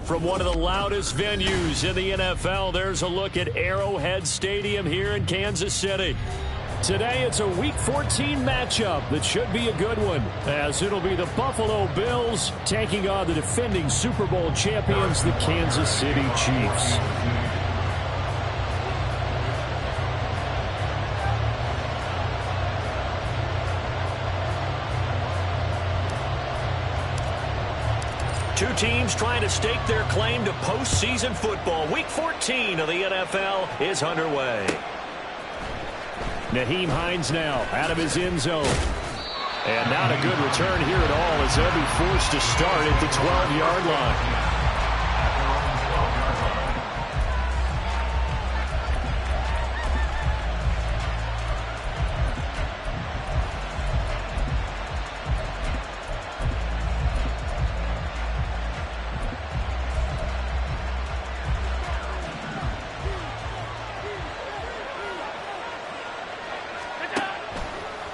From one of the loudest venues in the NFL, there's a look at Arrowhead Stadium here in Kansas City. Today, it's a Week 14 matchup that should be a good one, as it'll be the Buffalo Bills taking on the defending Super Bowl champions, the Kansas City Chiefs. Two teams trying to stake their claim to postseason football. Week 14 of the NFL is underway. Nyheim Hines now out of his end zone. And not a good return here at all as they'll be forced to start at the 12-yard line.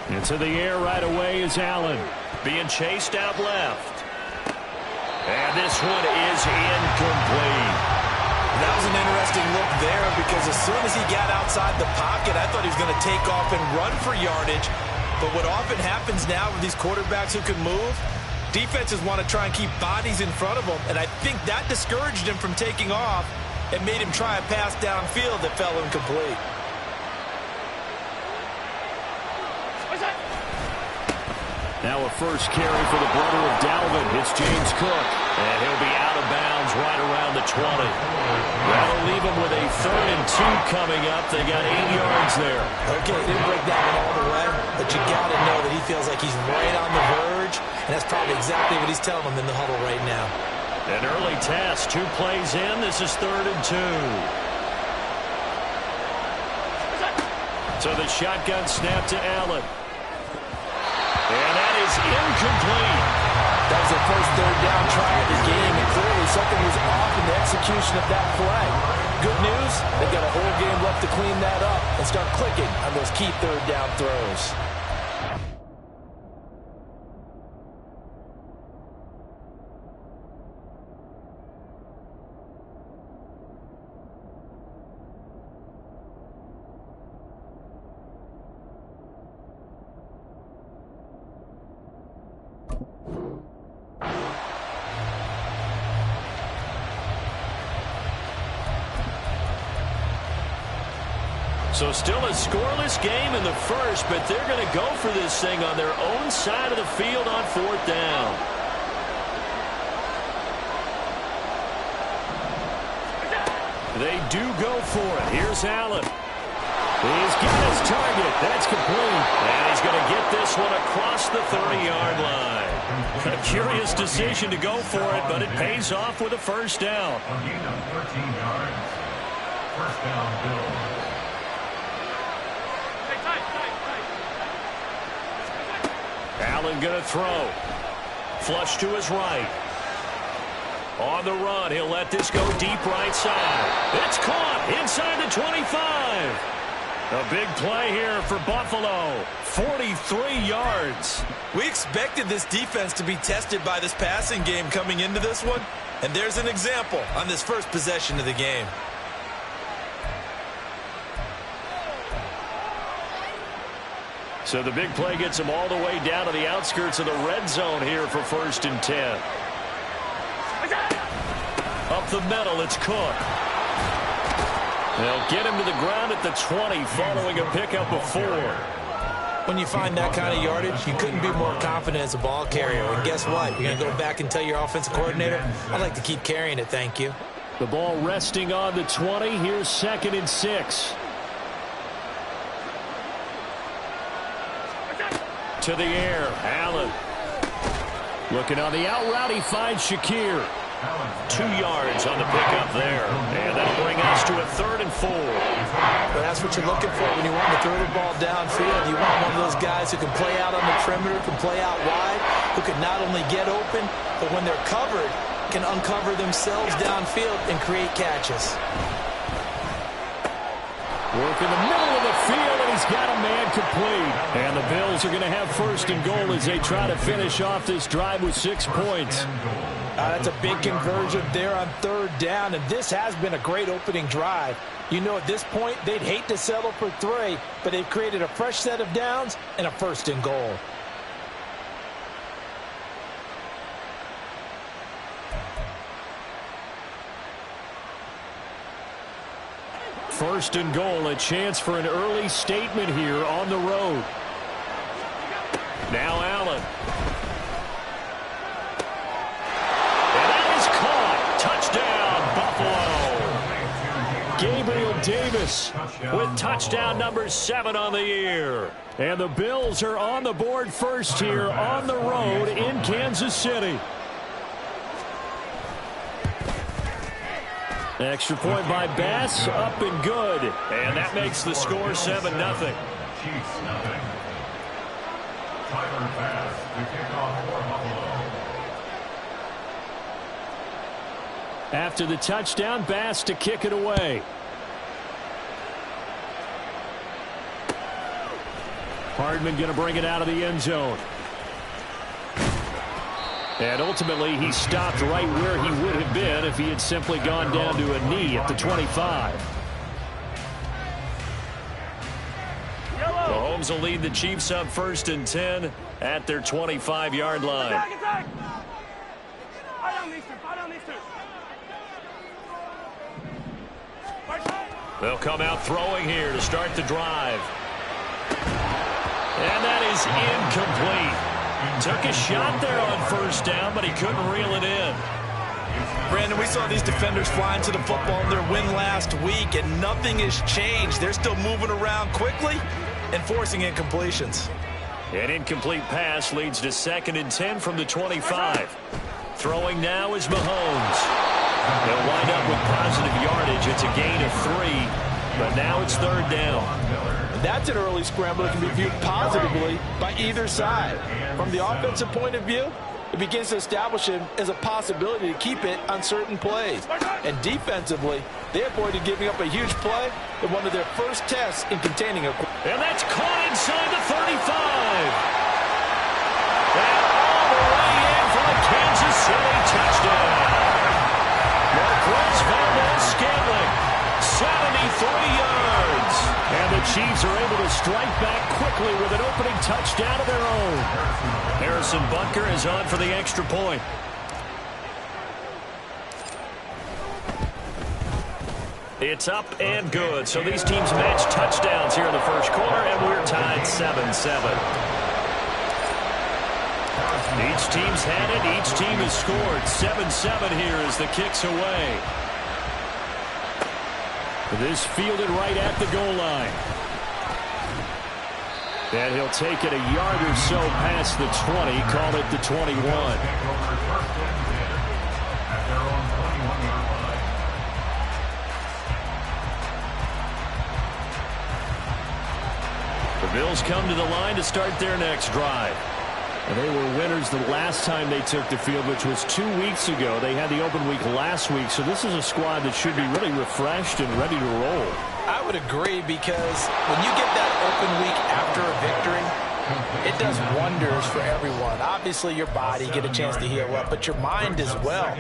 Into the air right away is Allen. Being chased out left. And this one is incomplete. That was an interesting look there because as soon as he got outside the pocket, I thought he was going to take off and run for yardage. But what often happens now with these quarterbacks who can move, defenses want to try and keep bodies in front of them. And I think that discouraged him from taking off and made him try a pass downfield that fell incomplete. Now a first carry for the brother of Dalvin. It's James Cook. And he'll be out of bounds right around the 20. That'll leave him with a 3rd and 2 coming up. They got 8 yards there. Okay, didn't break that one all the way, but you got to know that he feels like he's right on the verge, and that's probably exactly what he's telling them in the huddle right now. An early test. 2 plays in. This is 3rd and 2. So the shotgun snap to Allen. And that is incomplete. That was their first 3rd down try of the game, and clearly something was off in the execution of that play. Good news, they've got a whole game left to clean that up and start clicking on those key 3rd down throws. So still a scoreless game in the first, but they're going to go for this thing on their own side of the field on 4th down. They do go for it. Here's Allen. He's got his target. That's complete. And he's going to get this one across the 30-yard line. A curious decision to go for it, but it pays off with a first down. On gain of 13 yards, first down, Bills. Allen going to throw. Flush to his right. On the run, he'll let this go deep right side. It's caught inside the 25. A big play here for Buffalo. 43 yards. We expected this defense to be tested by this passing game coming into this one, and there's an example on this first possession of the game. So the big play gets him all the way down to the outskirts of the red zone here for 1st and 10. Up the middle, it's Cook. They'll get him to the ground at the 20 following a pickup of 4. When you find that kind of yardage, you couldn't be more confident as a ball carrier. And guess what? You're going to go back and tell your offensive coordinator, I'd like to keep carrying it, thank you. The ball resting on the 20. Here's 2nd and 6. To the air, Allen. Looking on the out route, he finds Shakir. 2 yards on the pickup there. And that'll bring us to a 3rd and 4. But that's what you're looking for when you want to throw the ball downfield. You want one of those guys who can play out on the perimeter, can play out wide, who can not only get open, but when they're covered, can uncover themselves downfield and create catches. Work in the middle of the field, and he's got a man complete. And the Bills are going to have 1st and goal as they try to finish off this drive with 6 points. That's a big conversion there on 3rd down, and this has been a great opening drive. You know, at this point, they'd hate to settle for 3, but they've created a fresh set of downs and a 1st and goal. First and goal, a chance for an early statement here on the road. Now Allen. And that is caught. Touchdown, Buffalo. Gabriel Davis with touchdown number 7 on the year. And the Bills are on the board first here on the road in Kansas City. Extra point by Bass, up and good. And that makes the score 7-0. Chiefs nothing. Tyler Bass to kick off for Buffalo. After the touchdown, Bass to kick it away. Hardman going to bring it out of the end zone. And ultimately, he stopped right where he would have been if he had simply gone down to a knee at the 25. Mahomes will lead the Chiefs up 1st and 10 at their 25-yard line. They'll come out throwing here to start the drive. And that is incomplete. Took a shot there on 1st down, but he couldn't reel it in. Brandon, we saw these defenders flying to the football in their win last week, and nothing has changed. They're still moving around quickly and forcing incompletions. An incomplete pass leads to 2nd and 10 from the 25. Throwing now is Mahomes. They'll wind up with positive yardage. It's a gain of 3, but now it's 3rd down. That's an early scramble that can be viewed positively by either side. From the offensive point of view, it begins to establish him as a possibility to keep it on certain plays. And defensively, they avoided giving up a huge play in one of their first tests in containing a... And that's caught inside the 35. And all the way in for the Kansas City touchdown. Marquez Valdes-Scantling, 73 yards. And the Chiefs are able to strike back quickly with an opening touchdown of their own. Harrison Butker is on for the extra point. It's up and good. So these teams match touchdowns here in the first quarter, and we're tied 7-7. Each team's had it. Each team has scored. 7-7 here as the kick's away. This fielded right at the goal line. And he'll take it a yard or so past the 20. Call it the 21. The Bills come to the line to start their next drive. And they were winners the last time they took the field, which was 2 weeks ago. They had the open week last week, so this is a squad that should be really refreshed and ready to roll. I would agree, because when you get that open week after a victory, it does wonders for everyone. Obviously, your body get a chance to heal up, but your mind as well.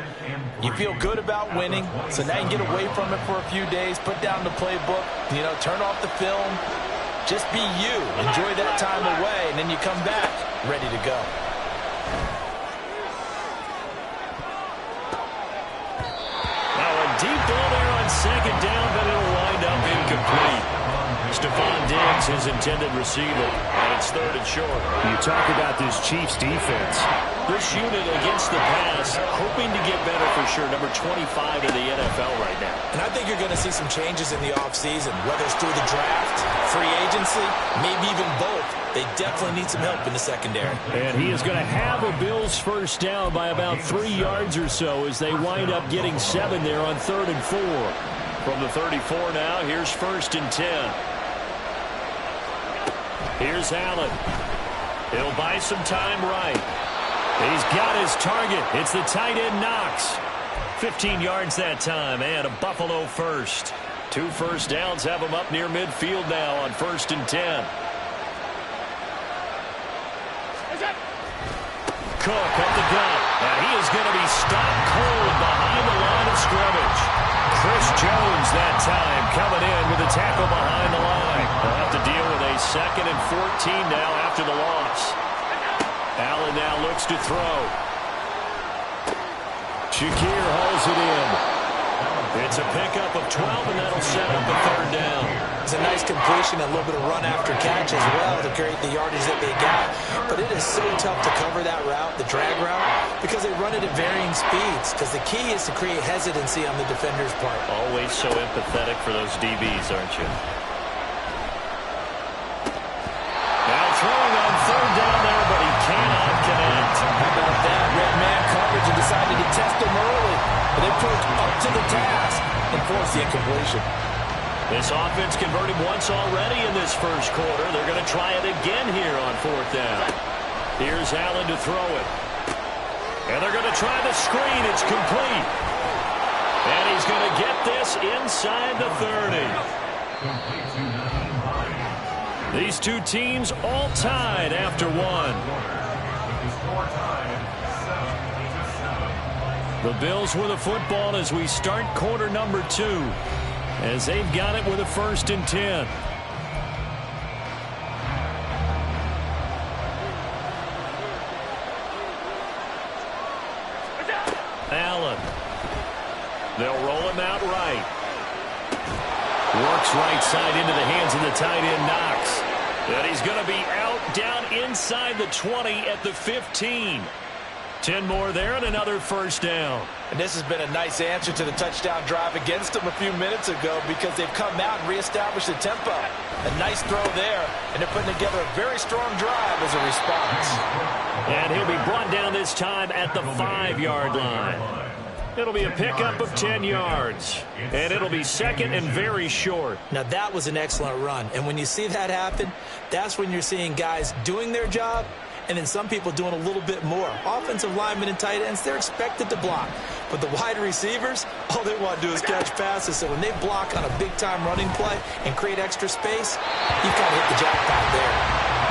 You feel good about winning, so now you can get away from it for a few days, put down the playbook, turn off the film. Just be you. Enjoy that time away, and then you come back ready to go. Now a deep ball there on 2nd down, but it'll wind up incomplete. Stephon Diggs finds his intended receiver, and it's 3rd and short. You talk about this Chiefs defense. This unit against the pass, hoping to get better for sure. Number 25 in the NFL right now. And I think you're going to see some changes in the offseason, whether it's through the draft, free agency, maybe even both. They definitely need some help in the secondary. And he is going to have a Bills first down by about 3 yards or so as they wind up getting 7 there on 3rd and 4. From the 34 now, here's 1st and 10. Here's Allen. He'll buy some time right. He's got his target. It's the tight end Knox. 15 yards that time and a Buffalo first. 2 first downs have him up near midfield now on 1st and 10. Cook up the gut, and he is going to be stopped cold behind the line of scrimmage. Chris Jones that time coming in with a tackle behind the line. They'll have to deal with a 2nd and 14 now after the loss. Allen now looks to throw. Shakir hauls it in. It's a pickup of 12, and that'll set up a 3rd down. It's a nice completion and a little bit of run after catch as well to create the yardage that they got. But it is so tough to cover that route, the drag route, because they run it at varying speeds. Because the key is to create hesitancy on the defender's part. Always so empathetic for those DBs, aren't you? Now throwing on 3rd down there, but he cannot connect. How about that? Red man coverage and decided to test him early. But they put up to the task and forced the incompletion. This offense converted once already in this first quarter. They're going to try it again here on 4th down. Here's Allen to throw it. And they're going to try the screen. It's complete. And he's going to get this inside the 30. These two teams all tied after 1. The Bills with the football as we start quarter number 2. As they've got it with a 1st and 10. Allen. They'll roll him out right. Works right side into the hands of the tight end Knox. And he's going to be out down inside the 20 at the 15. 10 more there and another 1st down. And this has been a nice answer to the touchdown drive against them a few minutes ago because they've come out and reestablished the tempo. A nice throw there, and they're putting together a very strong drive as a response. And he'll be brought down this time at the 5-yard line. It'll be a pickup of 10 yards. And it'll be 2nd and very short. Now that was an excellent run. And when you see that happen, that's when you're seeing guys doing their job and then some people doing a little bit more. Offensive linemen and tight ends, they're expected to block. But the wide receivers, all they want to do is catch passes. So when they block on a big-time running play and create extra space, you kind of hit the jackpot there.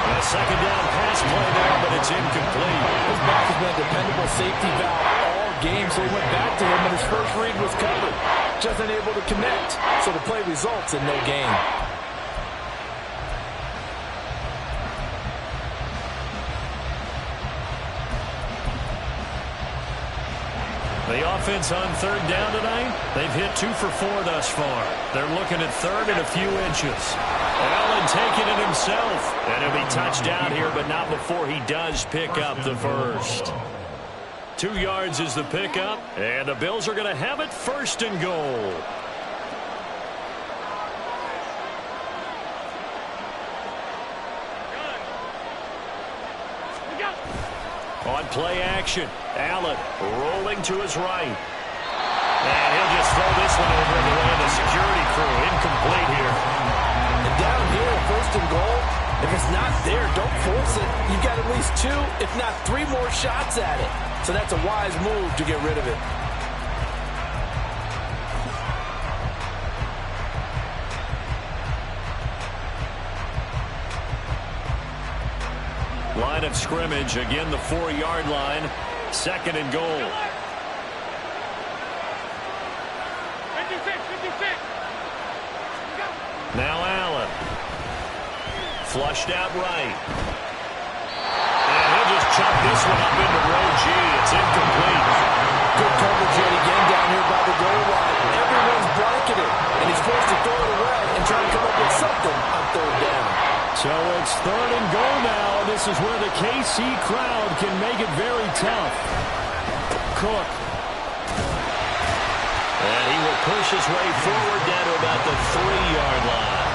A 2nd down pass play there, but it's incomplete. This back has been a dependable safety valve all game, so he went back to him, and his first read was covered. Just unable to connect, so the play results in no gain. The offense on 3rd down tonight, they've hit 2 for 4 thus far. They're looking at 3rd and a few inches. Allen taking it himself. And he'll be touched down here, but not before he does pick up the first. 2 yards is the pickup, and the Bills are going to have it 1st and goal. On play action, Allen rolling to his right. And he'll just throw this one over in the way of the security crew. Incomplete here. And down here, 1st and goal, if it's not there, don't force it. You've got at least 2, if not 3 more shots at it. So that's a wise move to get rid of it. Line of scrimmage, again the 4-yard line. 2nd and goal. 56. Now Allen. Flushed out right. And he'll just chuck this one up into row G. It's incomplete. Good coverage yet again down here by the goal line. Everyone's blanketed, and he's forced to throw it away and try to come up with something on 3rd down. So it's 3rd and goal now, and this is where the KC crowd can make it very tough. Cook. And he will push his way forward down to about the 3-yard line.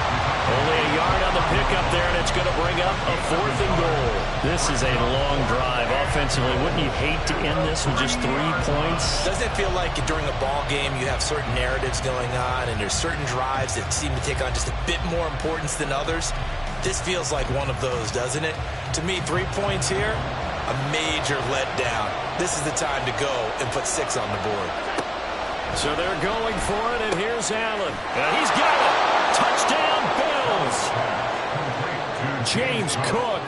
Only a yard on the pickup there, and it's going to bring up a 4th and goal. This is a long drive offensively. Wouldn't you hate to end this with just 3 points? Doesn't it feel like during a ball game you have certain narratives going on and there's certain drives that seem to take on just a bit more importance than others? This feels like one of those, doesn't it? To me, 3 points here, a major letdown. This is the time to go and put 6 on the board. So they're going for it, and here's Allen. And he's got it. Touchdown, Bills. James Cook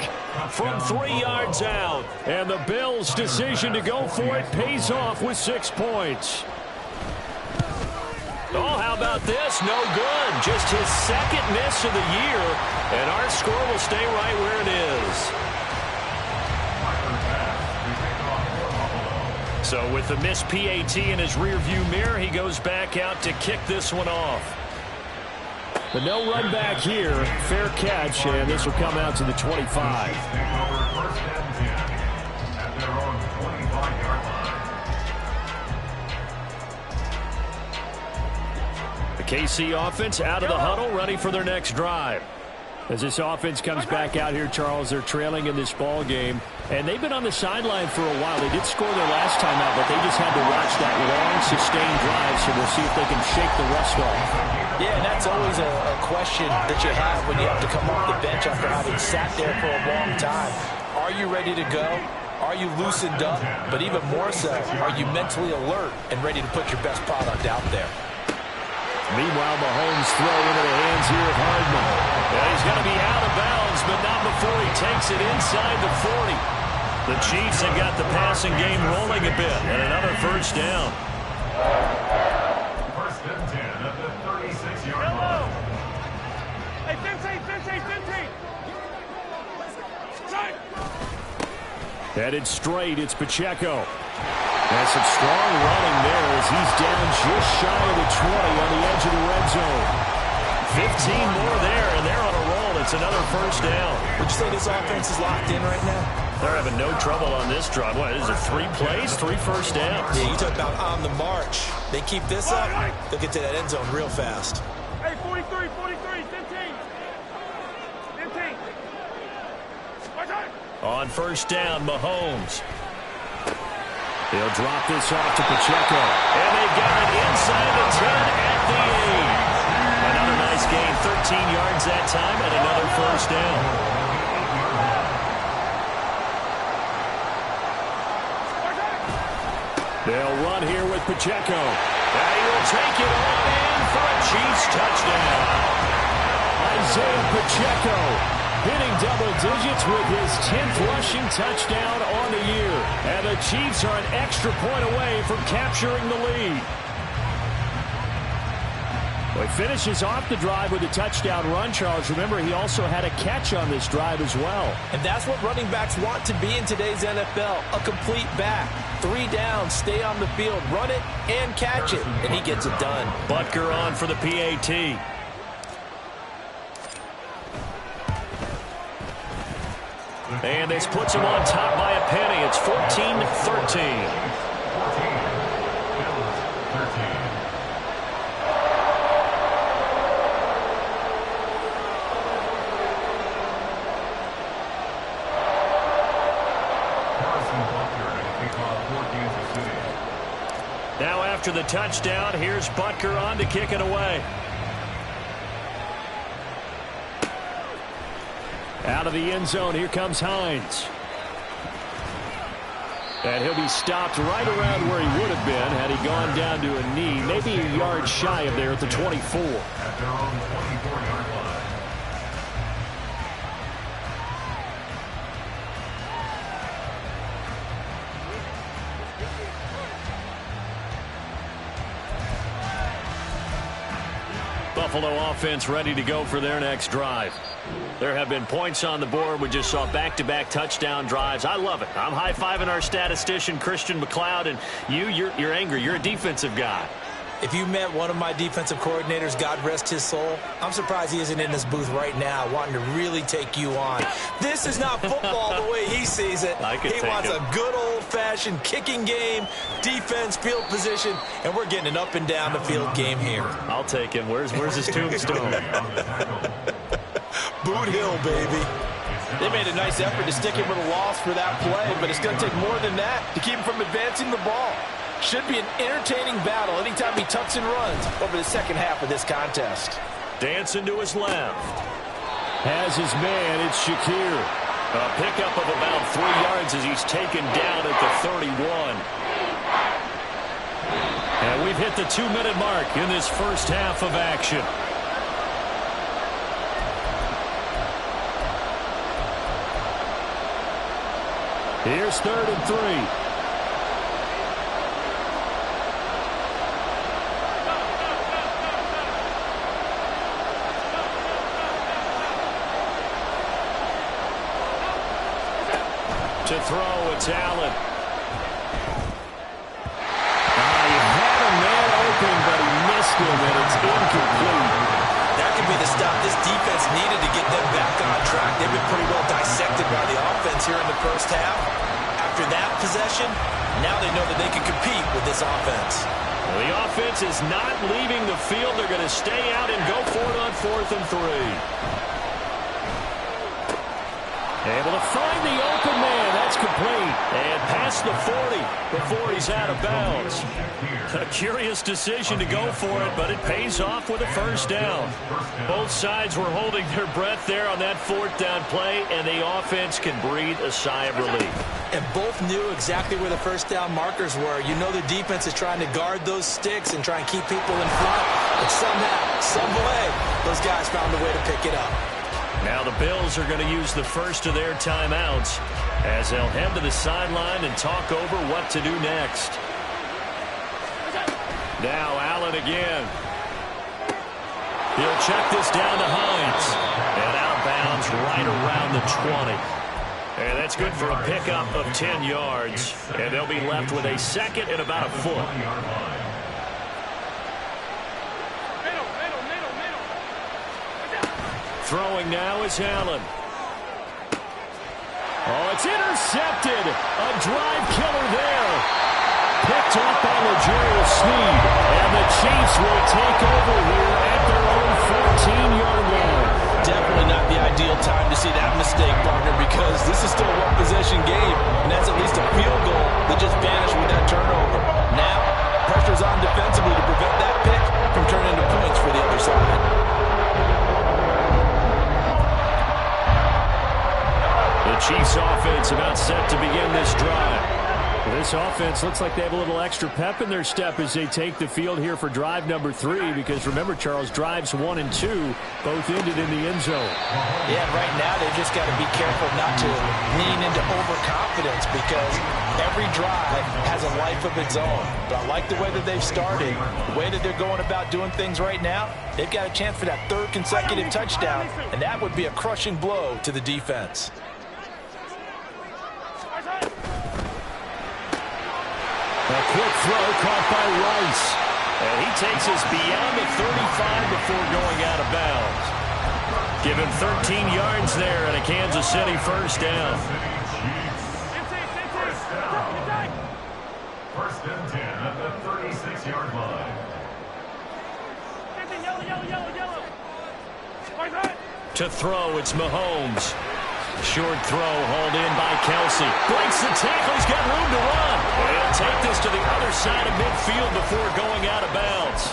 from 3 yards out. And the Bills' decision to go for it pays off with 6 points. Oh, how about this? No good. Just his 2nd miss of the year. And our score will stay right where it is. So with the missed PAT in his rearview mirror, he goes back out to kick this one off. But no run back here. Fair catch, and this will come out to the 25. The KC offense out of the huddle, ready for their next drive. As this offense comes back out here, Charles, they're trailing in this ball game. And they've been on the sideline for a while. They did score their last time out, but they just had to watch that long, sustained drive, so we'll see if they can shake the rust off. Yeah, and that's always a question that you have when you have to come off the bench after having sat there for a long time. Are you ready to go? Are you loosened up? But even more so, are you mentally alert and ready to put your best product out there? Meanwhile, Mahomes throw into the hands here of Hardman. Yeah, he's going to be out of bounds, but not before he takes it inside the 40. The Chiefs have got the passing game rolling a bit, and another first down. First and 10 at the 36-yard line. Hey, 15. Headed straight, it's Pacheco. That's some strong running there as he's down just shy of the 20 on the edge of the red zone. 15 more there, and they're on a roll. It's another first down. Would you say this offense is locked in right now? They're having no trouble on this drive. What, is it 3 plays, 3 first downs? Yeah, you talk about on the march. They keep this up, they'll get to that end zone real fast. Hey, 43, 15. On first down, Mahomes. He'll drop this off to Pacheco. And they've got it inside the 10 at the 8. Another nice gain, 13 yards that time, and another first down. They'll run here with Pacheco. And he will take it all in for a Chiefs touchdown. Isaiah Pacheco hitting double digits with his 10th rushing touchdown on the year. And the Chiefs are an extra point away from capturing the lead. Well, he finishes off the drive with a touchdown run, Charles. Remember, he also had a catch on this drive as well. And that's what running backs want to be in today's NFL, a complete back. 3 downs, stay on the field, run it, and catch it. And he gets it done. Butker on for the PAT. And this puts him on top by a penny. It's 14-13. Now after the touchdown, here's Butker on to kick it away. Out of the end zone, here comes Hines. And he'll be stopped right around where he would have been had he gone down to a knee, maybe a yard shy of there at the 24. At their own 24-yard line. Buffalo offense ready to go for their next drive. There have been points on the board. We just saw back-to-back touchdown drives. I love it. I'm high-fiving our statistician, Christian McLeod, and you're angry. You're a defensive guy. If you met one of my defensive coordinators, God rest his soul, I'm surprised he isn't in this booth right now wanting to really take you on. This is not football the way he sees it. He wants a good old-fashioned kicking game, defense, field position, and we're getting an up-and-down-the-field game here. I'll take him. Where's his tombstone? Boot Hill, baby. They made a nice effort to stick him with a loss for that play, but it's going to take more than that to keep him from advancing the ball. Should be an entertaining battle anytime he tucks and runs over the second half of this contest. Dancing to his left. Has his man, it's Shakir. A pickup of about 3 yards as he's taken down at the 31. And we've hit the 2-minute mark in this first half of action. Here's 3rd and 3. To throw, it's Allen. He had a man open, but he missed him, and it's incomplete. That could be the stop this defense needed to get them back on track. They've been pretty well dissected by the offense here in the first half. After that possession, now they know that they can compete with this offense. Well, the offense is not leaving the field. They're going to stay out and go for it on 4th and 3. Able to find the open man. That's complete. And past the 40 before he's out of bounds. A curious decision to go for it, but it pays off with a first down. Both sides were holding their breath there on that 4th down play, and the offense can breathe a sigh of relief. And both knew exactly where the first down markers were. You know the defense is trying to guard those sticks and try and keep people in front. But somehow, some way, those guys found a way to pick it up. Now the Bills are going to use the first of their timeouts as they'll head to the sideline and talk over what to do next. Now Allen again. He'll check this down to Hines. And outbounds right around the 20. And that's good for a pickup of 10 yards. And they'll be left with a second and about a foot. Throwing now is Allen. Oh, it's intercepted. A drive killer there. Picked up by L'Jarius Sneed. And the Chiefs will take over here at their own 14-yard line. Definitely not the ideal time to see that mistake, partner, because this is still a one-possession game, and that's at least a field goal that just vanished with that turnover. Now, pressure's on defensively to prevent that pick from turning into points for the other side. The Chiefs offense about set to begin this drive. This offense looks like they have a little extra pep in their step as they take the field here for drive number 3, because remember, Charles, drives 1 and 2 both ended in the end zone. Yeah, right now they've just got to be careful not to lean into overconfidence, because every drive has a life of its own. But I like the way that they've started, the way that they're going about doing things right now. They've got a chance for that 3rd consecutive touchdown, and that would be a crushing blow to the defense. A quick throw caught by Rice. And he takes us beyond the 35 before going out of bounds. Give him 13 yards there and a Kansas City first down. First and 10 at the 36-yard line. To throw, it's Mahomes. Short throw hauled in by Kelsey. Breaks the tackle. He's got room to run. He'll take this to the other side of midfield before going out of bounds.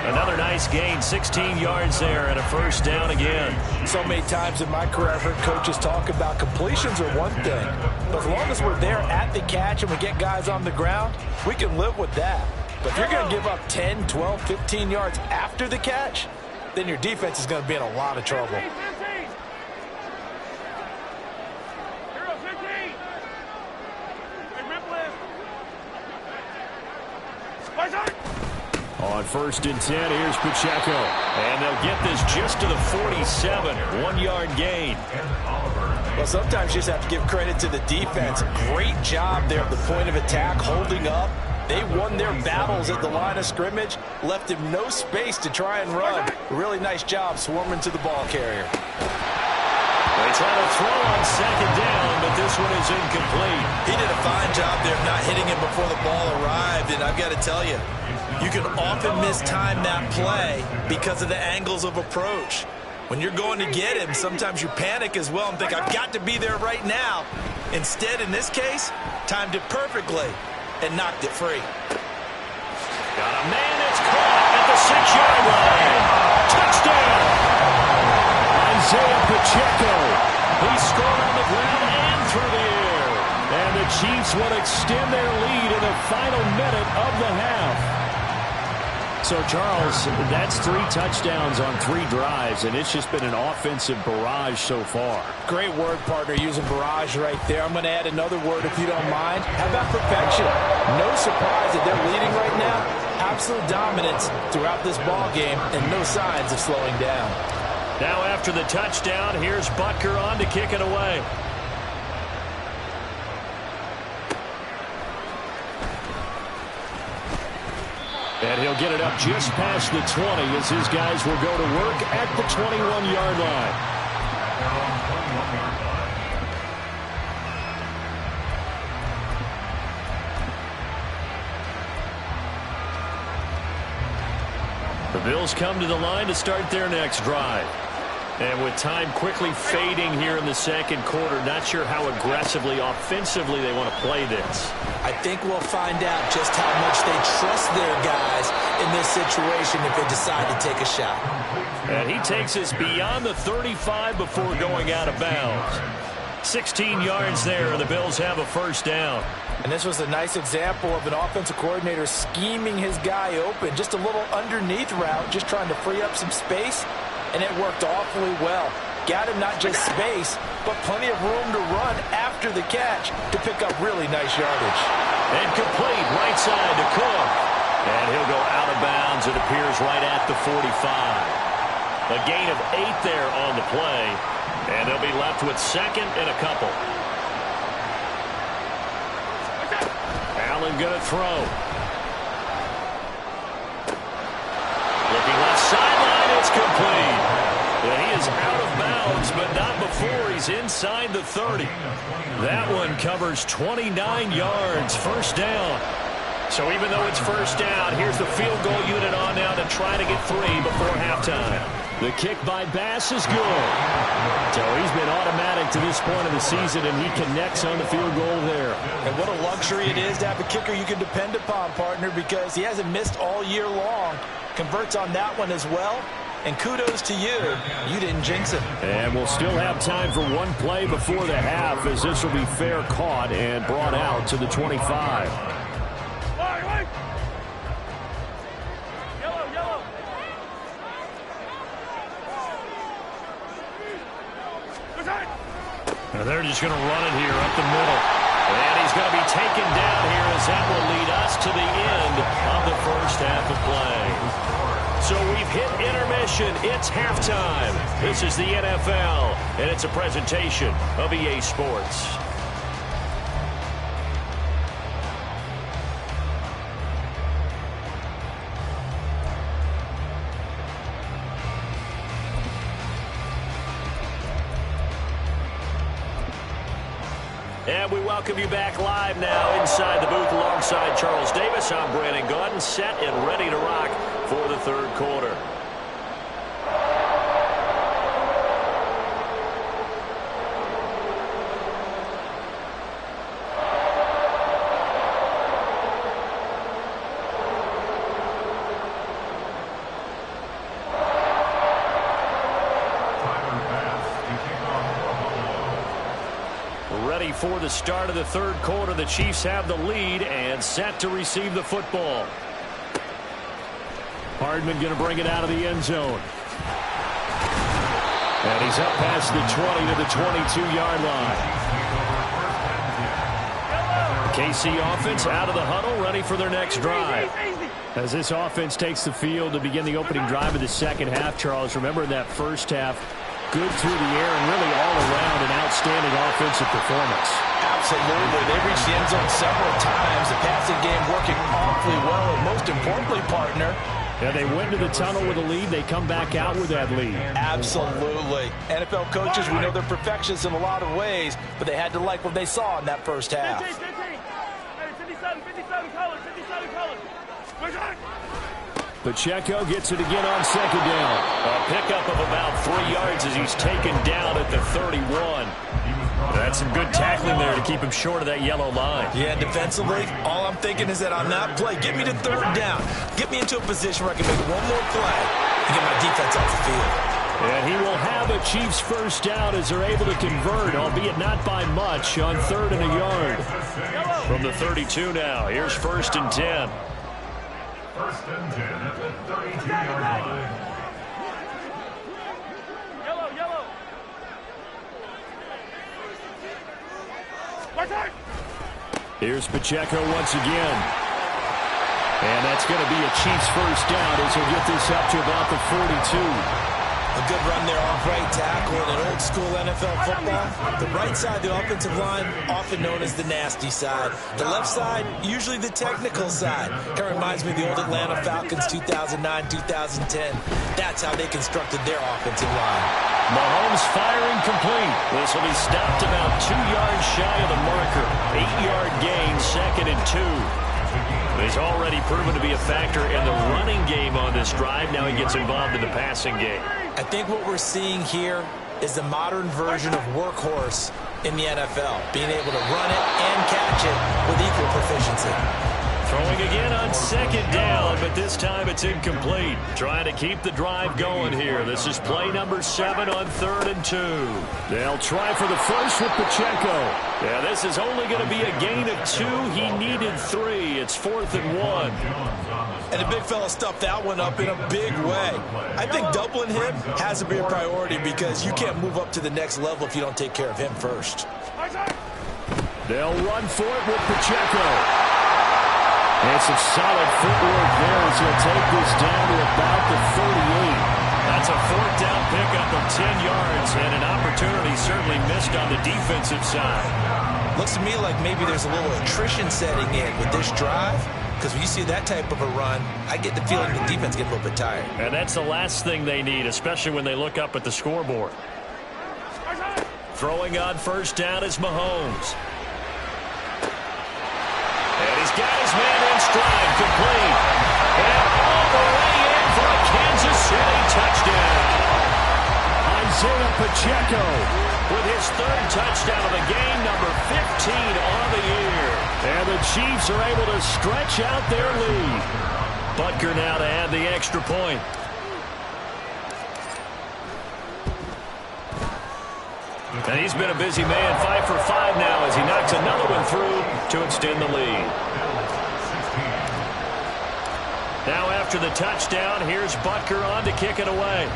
Another nice gain, 16 yards there, and a first down again. So many times in my career I've heard coaches talk about completions are one thing, but as long as we're there at the catch and we get guys on the ground, we can live with that. But if you're going to give up 10, 12, 15 yards after the catch, then your defense is going to be in a lot of trouble. On first and 10, here's Pacheco. And they'll get this just to the 47. 1-yard gain. Well, sometimes you just have to give credit to the defense. Great job there at the point of attack, holding up. They won their battles at the line of scrimmage, left him no space to try and run. Really nice job swarming to the ball carrier. They try to throw on second down, but this one is incomplete. He did a fine job there of not hitting him before the ball arrived, and I've got to tell you, you can often mistime that play because of the angles of approach. When you're going to get him, sometimes you panic as well and think, I've got to be there right now. Instead, in this case, timed it perfectly and knocked it free. Got a man that's caught at the 6-yard line. Touchdown! Isaiah Pacheco. He scored on the ground and through the air. And the Chiefs will extend their lead in the final minute of the half. So, Charles, that's 3 touchdowns on 3 drives, and it's just been an offensive barrage so far. Great word, partner, using barrage right there. I'm going to add another word if you don't mind. How about perfection? No surprise that they're leading right now. Absolute dominance throughout this ball game and no signs of slowing down. Now after the touchdown, here's Butker on to kick it away. And he'll get it up just past the 20 as his guys will go to work at the 21-yard line. The Bills come to the line to start their next drive. And with time quickly fading here in the second quarter, not sure how aggressively, offensively they want to play this. I think we'll find out just how much they trust their guys in this situation if they decide to take a shot. And he takes us beyond the 35 before going out of bounds. 16 yards there, and the Bills have a first down. And this was a nice example of an offensive coordinator scheming his guy open. Just a little underneath route, just trying to free up some space. And it worked awfully well. Got him not just space, but plenty of room to run after the catch to pick up really nice yardage. And complete right side to Cook. And he'll go out of bounds. It appears right at the 45. A gain of 8 there on the play. And they'll be left with second and a couple. Allen going to throw. Looking left sideline. It's complete. And he is out of bounds, but not before he's inside the 30. That one covers 29 yards. First down. So even though it's first down, here's the field goal unit on now to try to get 3 before halftime. The kick by Bass is good. So he's been automatic to this point of the season, and he connects on the field goal there. And what a luxury it is to have a kicker you can depend upon, partner, because he hasn't missed all year long. Converts on that one as well. And kudos to you. You didn't jinx it. And we'll still have time for one play before the half, as this will be fair caught and brought out to the 25. And they're just going to run it here up the middle. And he's going to be taken down here, as that will lead us to the end of the first half of play. So we've hit intermission. It's halftime. This is the NFL, and it's a presentation of EA Sports. And we welcome you back live now inside the booth alongside Charles Davis. I'm Brandon Gaudin, set and ready to rock for the third quarter. Ready for the start of the third quarter. The Chiefs have the lead and set to receive the football. Hardman going to bring it out of the end zone. And he's up past the 20 to the 22-yard line. KC offense out of the huddle, ready for their next drive. As this offense takes the field to begin the opening drive of the second half, Charles, remember that first half, good through the air and really all around an outstanding offensive performance. Absolutely. They reached the end zone several times. The passing game working awfully well. And most importantly, partner, Yeah, they went to the tunnel with a lead. They come back out with that lead. absolutely. NFL coaches, we know they're perfectionists in a lot of ways, but they had to like what they saw in that first half. 15. Hey, 57 colors, 57 colors. Push on. Pacheco gets it again on second down. A pickup of about 3 yards as he's taken down at the 31. That's some good tackling there to keep him short of that yellow line. Yeah, defensively, all I'm thinking is that on that play, get me to third down. Get me into a position where I can make one more play and get my defense off the field. And he will have a Chiefs first down as they're able to convert, albeit not by much, on 3rd and a yard. From the 32 now, here's 1st and 10. 1st and 10 at the 32-yard line. Yellow. Here's Pacheco once again. And that's going to be a Chiefs first down as he'll get this up to about the 42. A good run there off right tackle in an old-school NFL football. The right side, the offensive line, often known as the nasty side. The left side, usually the technical side. Kind of reminds me of the old Atlanta Falcons 2009-2010. That's how they constructed their offensive line. Mahomes firing complete. This will be stopped about 2 yards shy of the marker. 8-yard gain, 2nd and 2. He's already proven to be a factor in the running game on this drive. Now he gets involved in the passing game. I think what we're seeing here is the modern version of workhorse in the NFL, being able to run it and catch it with equal proficiency. Throwing again on 2nd down, but this time it's incomplete. Trying to keep the drive going here. This is play number 7 on 3rd and 2. They'll try for the first with Pacheco. Yeah, this is only going to be a gain of 2. He needed 3. It's 4th and 1. And the big fella stuffed that one up in a big way. I think doubling him has to be a priority because you can't move up to the next level if you don't take care of him first. They'll run for it with Pacheco. And some solid footwork there as he'll take this down to about the 38. That's a 4th down pickup of 10 yards and an opportunity certainly missed on the defensive side. Looks to me like maybe there's a little attrition setting in with this drive. Because when you see that type of a run, I get the feeling the defense gets a little bit tired. And that's the last thing they need, especially when they look up at the scoreboard. Throwing on 1st down is Mahomes. And he's got his man in stride, complete. And all the way in for a Kansas City touchdown. Isaiah Pacheco with his 3rd touchdown of the game, number 15 on the year. And the Chiefs are able to stretch out their lead. Butker now to add the extra point. And he's been a busy man, 5 for 5 now as he knocks another one through to extend the lead. Now after the touchdown, here's Butker on to kick it away.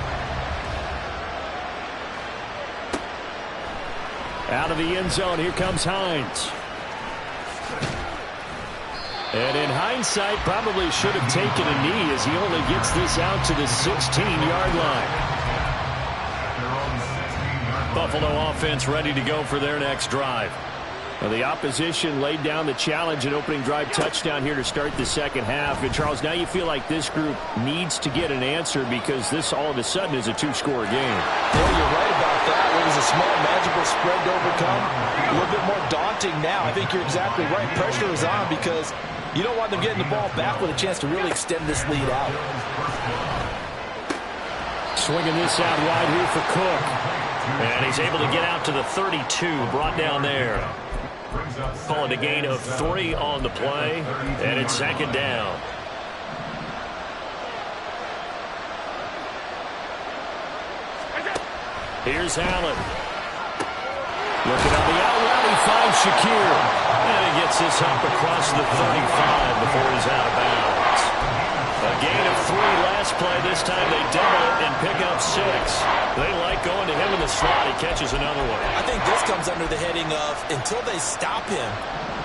Out of the end zone, here comes Hines. And in hindsight, probably should have taken a knee as he only gets this out to the 16-yard line. Buffalo offense ready to go for their next drive. Well, the opposition laid down the challenge and opening drive touchdown here to start the second half. And, Charles, now you feel like this group needs to get an answer because this all of a sudden is a 2-score game. Yeah, you're right about that. It was a small, magical spread to overcome. A little bit more daunting now. I think you're exactly right. Pressure is on because you don't want them getting the ball back with a chance to really extend this lead out. Swinging this out wide here for Cook. And he's able to get out to the 32, brought down there. Call it a gain of 3 on the play, and it's 2nd down. Here's Allen. Looking on the out route, he finds Shakir. And he gets this up across the 35 before he's out of bounds. A gain of 3 last play. This time they double it and pick up 6. They like going to him in the slot. He catches another one. I think this comes under the heading of until they stop him,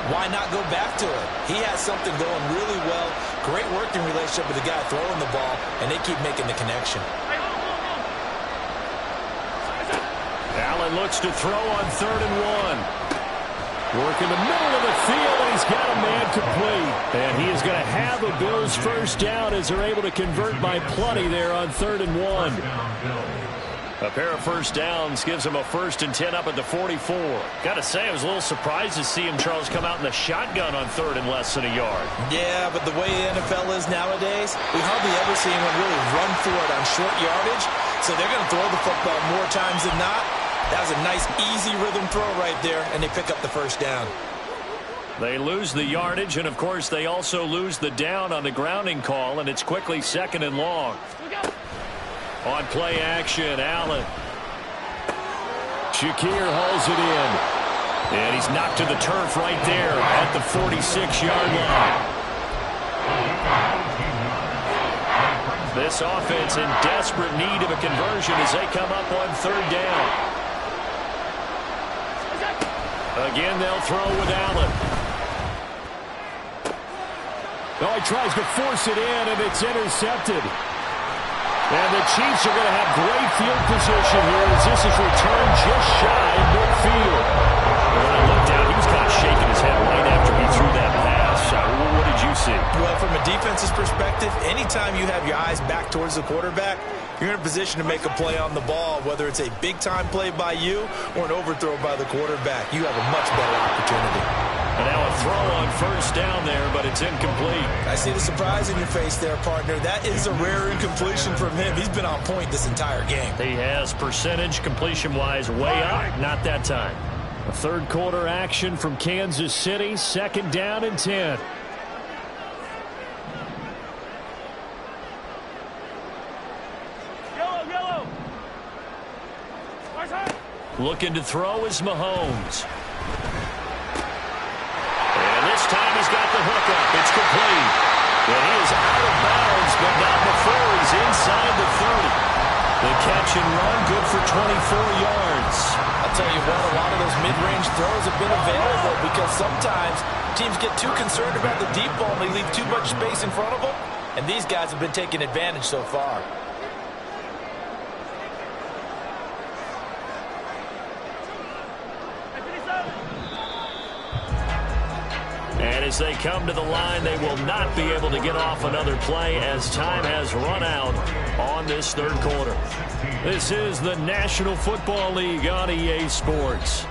why not go back to it? He has something going really well. Great working relationship with the guy throwing the ball, and they keep making the connection. Allen and looks to throw on 3rd and 1. Work in the middle of the field, and he's got a man complete. And he is going to have a Bills first down as they're able to convert by plenty there on 3rd and 1. A pair of first downs gives him a 1st and 10 up at the 44. Got to say, I was a little surprised to see him, Charles, come out in the shotgun on 3rd and less than a yard. Yeah, but the way the NFL is nowadays, we hardly ever see anyone really run for it on short yardage. So they're going to throw the football more times than not. That was a nice, easy rhythm throw right there, and they pick up the first down. They lose the yardage, and, of course, they also lose the down on the grounding call, and it's quickly 2nd and long. On play action, Allen. Shakir hauls it in. And he's knocked to the turf right there at the 46-yard line. This offense in desperate need of a conversion as they come up on 3rd down. Again, they'll throw with Allen. Oh, he tries to force it in, and it's intercepted. And the Chiefs are going to have great field position here as this is returned just shy of midfield. When I looked down, he was kind of shaking his head right after he threw that pass. What did you see? Well, from a defense's perspective, anytime you have your eyes back towards the quarterback, you're in a position to make a play on the ball, whether it's a big-time play by you or an overthrow by the quarterback. You have a much better opportunity. And now a throw on 1st down there, but it's incomplete. I see the surprise in your face there, partner. That is a rare incompletion from him. He's been on point this entire game. He has percentage completion-wise way up. Not that time. A 3rd quarter action from Kansas City. 2nd down and 10. Yellow. Looking to throw is Mahomes. This time he's got the hook up. It's complete. And he is out of bounds, but not before he's inside the 30. The catch and run, good for 24 yards. I'll tell you what, a lot of those mid-range throws have been available because sometimes teams get too concerned about the deep ball and they leave too much space in front of them. And these guys have been taking advantage so far. And as they come to the line, they will not be able to get off another play as time has run out on this 3rd quarter. This is the National Football League on EA Sports.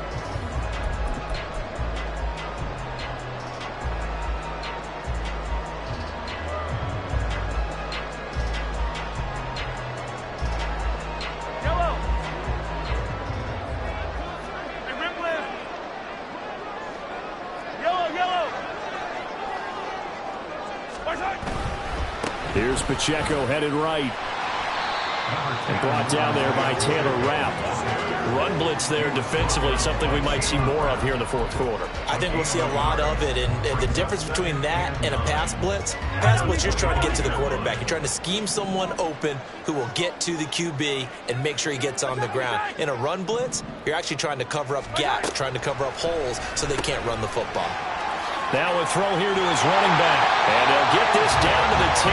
Here's Pacheco headed right. And brought down there by Taylor Rapp. Run blitz there defensively, something we might see more of here in the 4th quarter. I think we'll see a lot of it, and the difference between that and a pass blitz, you're trying to get to the quarterback. You're trying to scheme someone open who will get to the QB and make sure he gets on the ground. In a run blitz, you're actually trying to cover up gaps, trying to cover up holes so they can't run the football. Now a throw here to his running back. And they'll get this down to the 10.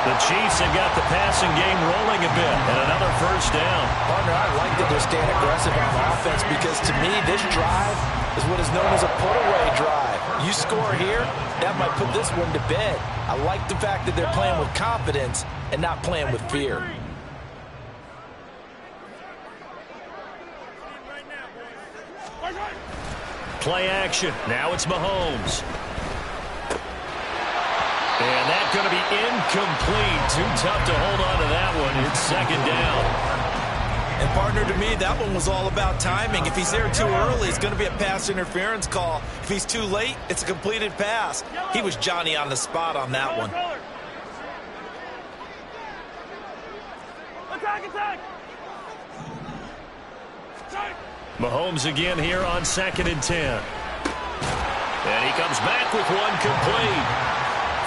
The Chiefs have got the passing game rolling a bit. And another first down. Partner, I like that they're staying aggressive on offense because to me, this drive is what is known as a put-away drive. You score here, that might put this one to bed. I like the fact that they're playing with confidence and not playing with fear. Play action. Now it's Mahomes. And that's going to be incomplete. Too tough to hold on to that one. It's 2nd down. And partner, to me, that one was all about timing. If he's there too early, it's going to be a pass interference call. If he's too late, it's a completed pass. He was Johnny on the spot on that one. Attack! Mahomes again here on 2nd and 10. And he comes back with one complete.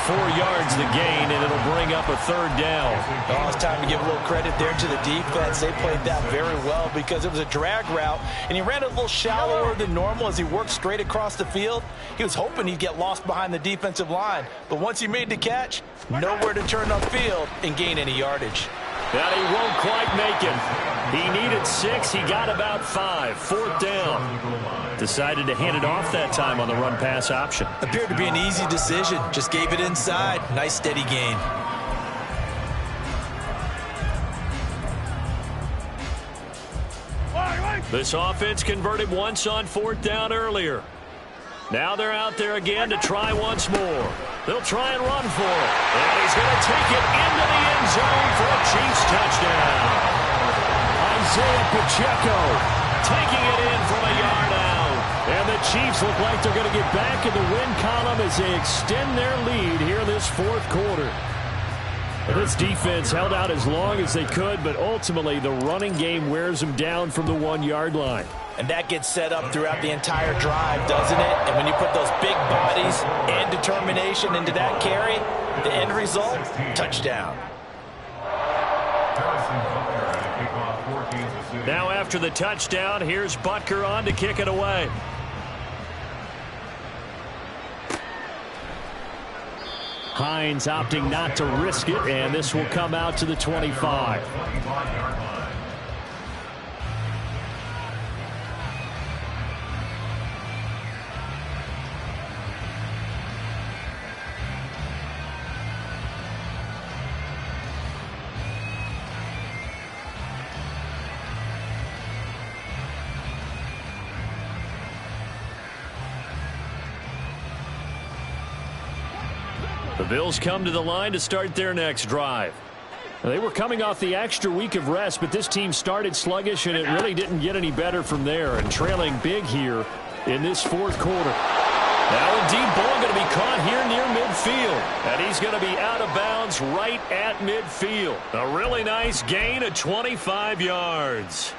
4 yards the gain, and it'll bring up a 3rd down. Oh, it's time to give a little credit there to the defense. They played that very well because it was a drag route, and he ran it a little shallower than normal as he worked straight across the field. He was hoping he'd get lost behind the defensive line, but once he made the catch, nowhere to turn upfield and gain any yardage. And he won't quite make it. He needed 6. He got about 5. 4th down. Decided to hand it off that time on the run-pass option. Appeared to be an easy decision. Just gave it inside. Nice steady gain. This offense converted once on 4th down earlier. Now they're out there again to try once more. They'll try and run for it. And he's going to take it into the end zone for a Chiefs touchdown. Isaiah Pacheco taking it in from a yard out. And the Chiefs look like they're going to get back in the win column as they extend their lead here in this 4th quarter. This defense held out as long as they could, but ultimately the running game wears them down from the 1-yard line. And that gets set up throughout the entire drive, doesn't it? And when you put those big bodies and determination into that carry, the end result, touchdown. Now after the touchdown, here's Butker on to kick it away. Hines opting not to risk it, and this will come out to the 25. The Bills come to the line to start their next drive. They were coming off the extra week of rest, but this team started sluggish, and it really didn't get any better from there, and trailing big here in this 4th quarter. Now, indeed, ball going to be caught here near midfield, and he's going to be out of bounds right at midfield. A really nice gain of 25 yards.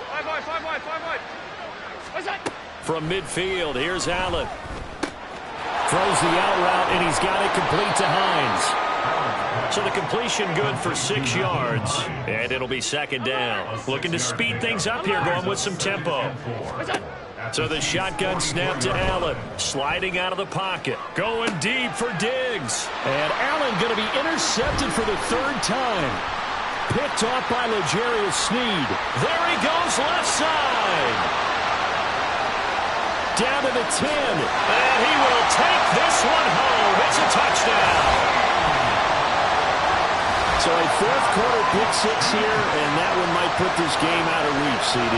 Five wide. What's that? From midfield, here's Allen. Throws the out route, and he's got it complete to Hines. So the completion good for 6 yards, and it'll be 2nd down. Looking to speed things up here, going with some tempo. So the shotgun snap to Allen. Sliding out of the pocket. Going deep for Diggs. And Allen going to be intercepted for the 3rd time. Picked off by L'Jarius Sneed. There he goes left side. Down to the 10. And he will take this one home. It's a touchdown. So a 4th quarter pick 6 here, and that one might put this game out of reach, CD.